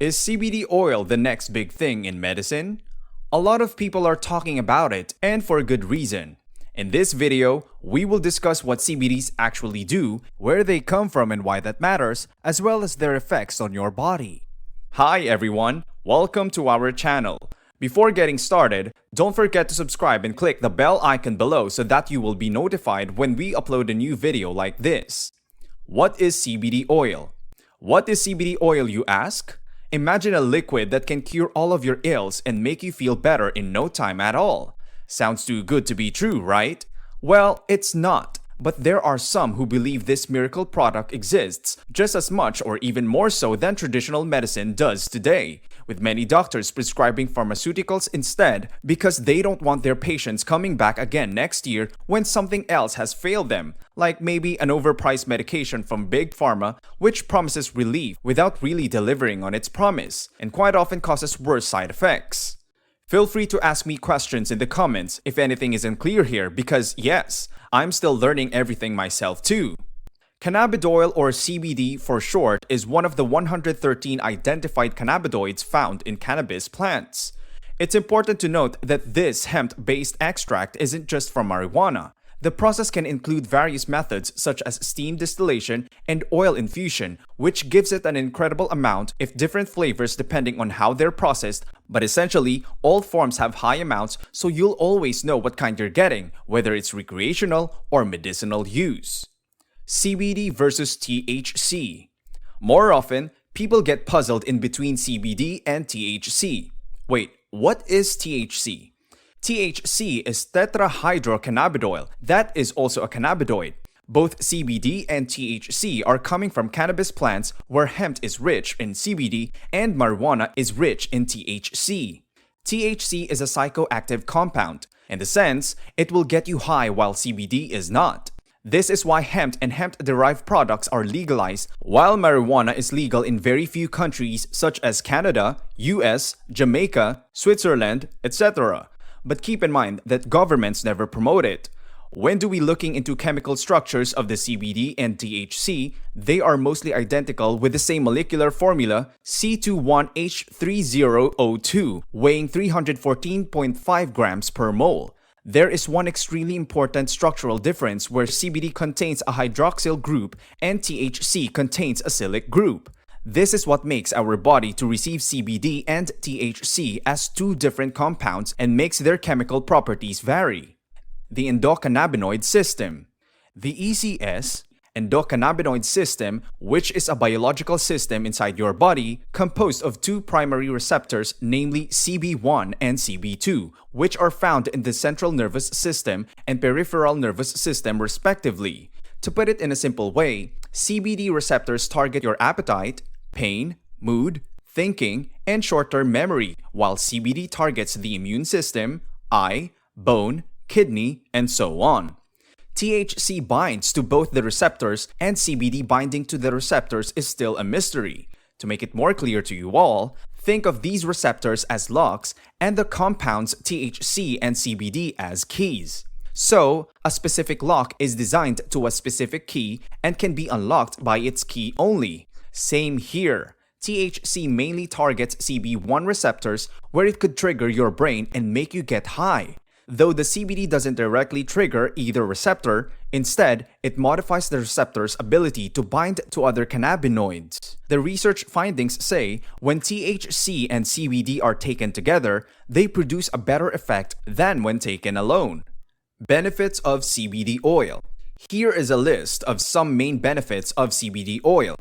Is CBD oil the next big thing in medicine? A lot of people are talking about it, and for good reason. In this video, we will discuss what CBDs actually do, where they come from and why that matters, as well as their effects on your body. Hi everyone, welcome to our channel. Before getting started, don't forget to subscribe and click the bell icon below so that you will be notified when we upload a new video like this. What is CBD oil? What is CBD oil, you ask? Imagine a liquid that can cure all of your ills and make you feel better in no time at all. Sounds too good to be true, right? Well, it's not. But there are some who believe this miracle product exists just as much or even more so than traditional medicine does today, with many doctors prescribing pharmaceuticals instead because they don't want their patients coming back again next year when something else has failed them, like maybe an overpriced medication from Big Pharma which promises relief without really delivering on its promise, and quite often causes worse side effects. Feel free to ask me questions in the comments if anything isn't clear here because yes, I'm still learning everything myself too. Cannabidiol, or CBD for short, is one of the 113 identified cannabinoids found in cannabis plants. It's important to note that this hemp-based extract isn't just from marijuana. The process can include various methods such as steam distillation and oil infusion, which gives it an incredible amount of different flavors depending on how they're processed, but essentially, all forms have high amounts so you'll always know what kind you're getting, whether it's recreational or medicinal use. CBD versus THC. More often, people get puzzled in between CBD and THC. Wait, what is THC? THC is tetrahydrocannabidiol, that is also a cannabinoid. Both CBD and THC are coming from cannabis plants where hemp is rich in CBD and marijuana is rich in THC. THC is a psychoactive compound. In the sense, it will get you high while CBD is not. This is why hemp and hemp-derived products are legalized, while marijuana is legal in very few countries such as Canada, US, Jamaica, Switzerland, etc. But keep in mind that governments never promote it. When do we looking into chemical structures of the CBD and THC, they are mostly identical with the same molecular formula C21H30O2, weighing 314.5 grams per mole. There is one extremely important structural difference where CBD contains a hydroxyl group and THC contains a silyl group. This is what makes our body to receive CBD and THC as two different compounds and makes their chemical properties vary. The endocannabinoid system. The ECS, endocannabinoid system, which is a biological system inside your body composed of two primary receptors, namely CB1 and CB2, which are found in the central nervous system and peripheral nervous system respectively. To put it in a simple way, CBD receptors target your appetite, pain, mood, thinking, and short-term memory, while CBD targets the immune system, eye, bone, kidney, and so on. THC binds to both the receptors, and CBD binding to the receptors is still a mystery. To make it more clear to you all, think of these receptors as locks and the compounds THC and CBD as keys. So, a specific lock is designed to a specific key and can be unlocked by its key only. Same here. THC mainly targets CB1 receptors where it could trigger your brain and make you get high. Though the CBD doesn't directly trigger either receptor, instead, it modifies the receptor's ability to bind to other cannabinoids. The research findings say when THC and CBD are taken together, they produce a better effect than when taken alone. Benefits of CBD oil. Here is a list of some main benefits of CBD oil.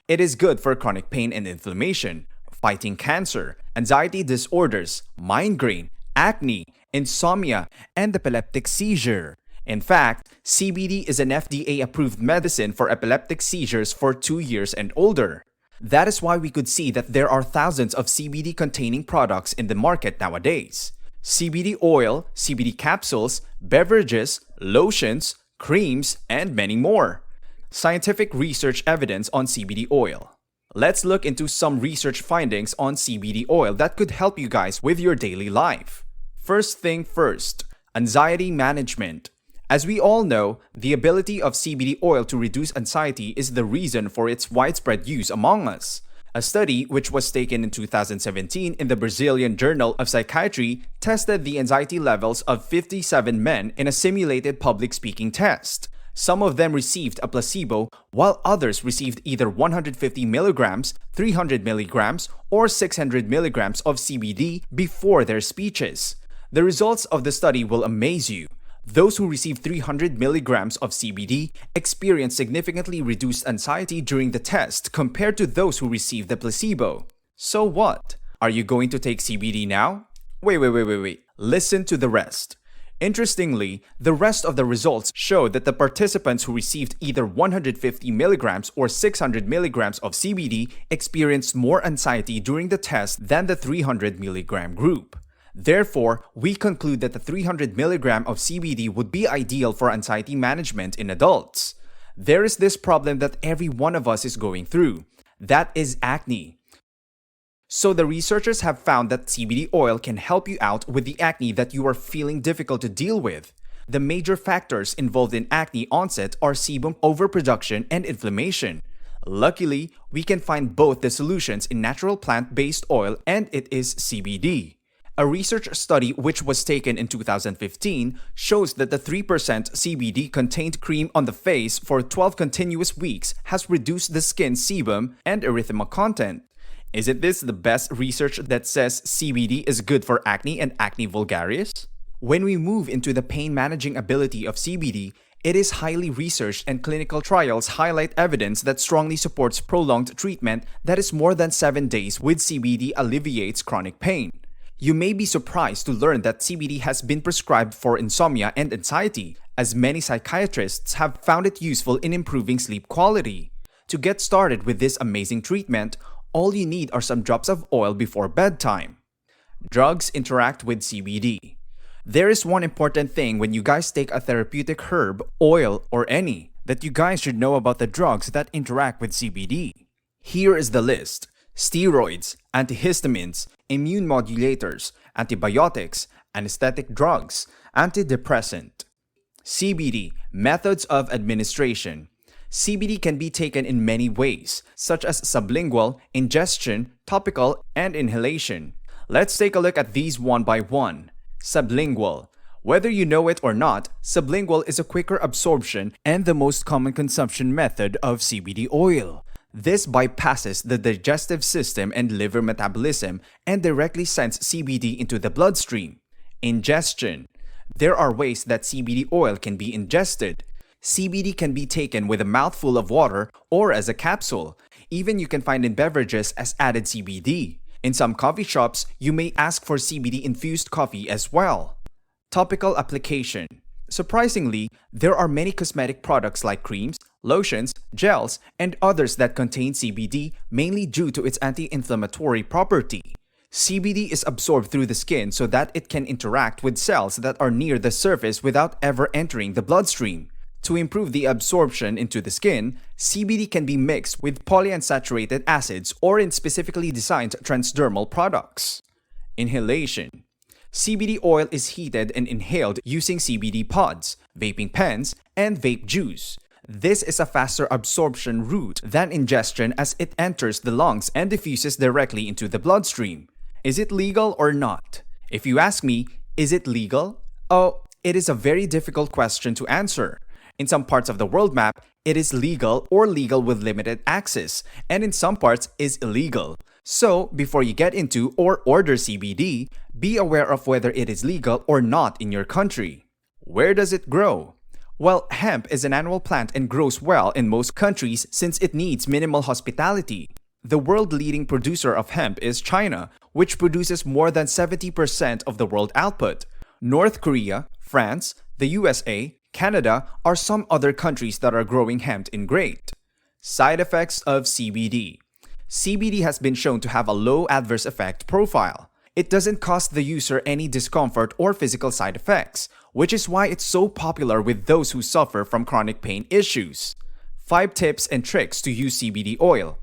It is good for chronic pain and inflammation, fighting cancer, anxiety disorders, migraine, acne, insomnia, and epileptic seizure. In fact, CBD is an FDA-approved medicine for epileptic seizures for 2 years and older. That is why we could see that there are thousands of CBD-containing products in the market nowadays. CBD oil, CBD capsules, beverages, lotions, creams, and many more. Scientific research evidence on CBD oil. Let's look into some research findings on CBD oil that could help you guys with your daily life. First thing first, anxiety management. As we all know, the ability of CBD oil to reduce anxiety is the reason for its widespread use among us. A study, which was taken in 2017 in the Brazilian Journal of Psychiatry, tested the anxiety levels of 57 men in a simulated public speaking test. Some of them received a placebo, while others received either 150 milligrams, 300 milligrams, or 600 milligrams of CBD before their speeches. The results of the study will amaze you. Those who received 300 milligrams of CBD experienced significantly reduced anxiety during the test compared to those who received the placebo. So what? Are you going to take CBD now? Wait. Listen to the rest. Interestingly, the rest of the results showed that the participants who received either 150 milligrams or 600 milligrams of CBD experienced more anxiety during the test than the 300 milligram group. Therefore, we conclude that the 300 milligram of CBD would be ideal for anxiety management in adults. There is this problem that every one of us is going through. That is acne. So the researchers have found that CBD oil can help you out with the acne that you are feeling difficult to deal with. The major factors involved in acne onset are sebum overproduction and inflammation. Luckily, we can find both the solutions in natural plant-based oil, and it is CBD. A research study which was taken in 2015 shows that the 3% CBD contained cream on the face for 12 continuous weeks has reduced the skin sebum and erythema content. Isn't this the best research that says CBD is good for acne and acne vulgaris? When we move into the pain managing ability of CBD, it is highly researched, and clinical trials highlight evidence that strongly supports prolonged treatment that is more than 7 days with CBD alleviates chronic pain. You may be surprised to learn that CBD has been prescribed for insomnia and anxiety, as many psychiatrists have found it useful in improving sleep quality. To get started with this amazing treatment, all you need are some drops of oil before bedtime. Drugs interact with CBD. There is one important thing when you guys take a therapeutic herb, oil, or any, that you guys should know about the drugs that interact with CBD. Here is the list: steroids, antihistamines, immune modulators, antibiotics, anesthetic drugs, antidepressant. CBD, methods of administration. CBD can be taken in many ways, such as sublingual, ingestion, topical, and inhalation. Let's take a look at these one by one. Sublingual. Whether you know it or not, sublingual is a quicker absorption and the most common consumption method of CBD oil. This bypasses the digestive system and liver metabolism and directly sends CBD into the bloodstream. Ingestion. There are ways that CBD oil can be ingested. CBD can be taken with a mouthful of water or as a capsule. Even you can find in beverages as added CBD. In some coffee shops, you may ask for CBD-infused coffee as well. Topical application. Surprisingly, there are many cosmetic products like creams, lotions, gels, and others that contain CBD, mainly due to its anti-inflammatory property. CBD is absorbed through the skin so that it can interact with cells that are near the surface without ever entering the bloodstream. To improve the absorption into the skin, CBD can be mixed with polyunsaturated acids or in specifically designed transdermal products. Inhalation. CBD oil is heated and inhaled using CBD pods, vaping pens, and vape juice. This is a faster absorption route than ingestion as it enters the lungs and diffuses directly into the bloodstream. Is it legal or not? If you ask me, is it legal? Oh, it is a very difficult question to answer. In some parts of the world map, it is legal or legal with limited access, and in some parts is illegal. So, before you get into or order CBD, be aware of whether it is legal or not in your country. Where does it grow? Well, hemp is an annual plant and grows well in most countries since it needs minimal hospitality. The world-leading producer of hemp is China, which produces more than 70% of the world output. North Korea, France, the USA, Canada are some other countries that are growing hemp in great. Side effects of CBD. CBD has been shown to have a low adverse effect profile. It doesn't cause the user any discomfort or physical side effects, which is why it's so popular with those who suffer from chronic pain issues. 5 tips and tricks to use CBD oil.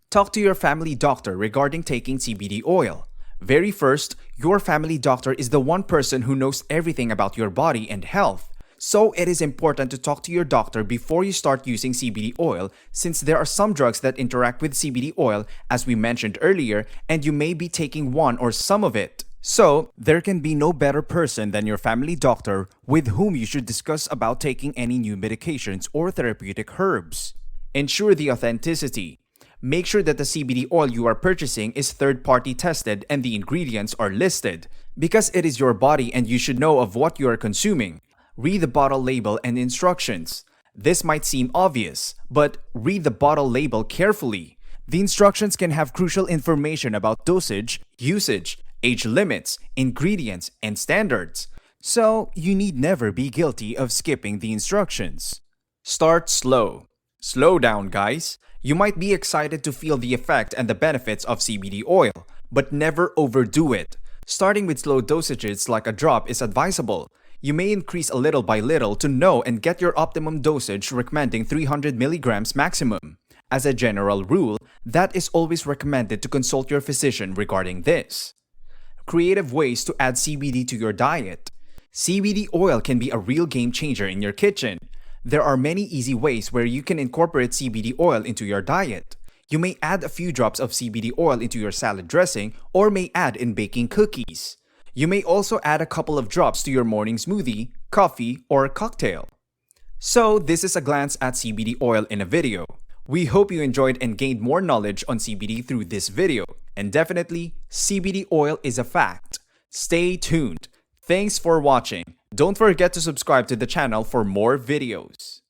Talk to your family doctor regarding taking CBD oil. Very first, your family doctor is the one person who knows everything about your body and health. So it is important to talk to your doctor before you start using CBD oil, since there are some drugs that interact with CBD oil, as we mentioned earlier, and you may be taking one or some of it. So, there can be no better person than your family doctor with whom you should discuss about taking any new medications or therapeutic herbs. Ensure the authenticity. Make sure that the CBD oil you are purchasing is third-party tested and the ingredients are listed, because it is your body and you should know of what you are consuming. Read the bottle label and instructions. This might seem obvious, but read the bottle label carefully. The instructions can have crucial information about dosage, usage, age limits, ingredients, and standards. So, you need never be guilty of skipping the instructions. Start slow. Slow down, guys. You might be excited to feel the effect and the benefits of CBD oil, but never overdo it. Starting with slow dosages like a drop is advisable. You may increase a little by little to know and get your optimum dosage, recommending 300 milligrams maximum. As a general rule, that is always recommended to consult your physician regarding this. Creative ways to add CBD to your diet. CBD oil can be a real game changer in your kitchen. There are many easy ways where you can incorporate CBD oil into your diet. You may add a few drops of CBD oil into your salad dressing or may add in baking cookies. You may also add a couple of drops to your morning smoothie, coffee, or cocktail. So, this is a glance at CBD oil in a video. We hope you enjoyed and gained more knowledge on CBD through this video. And definitely, CBD oil is a fact. Stay tuned. Thanks for watching. Don't forget to subscribe to the channel for more videos.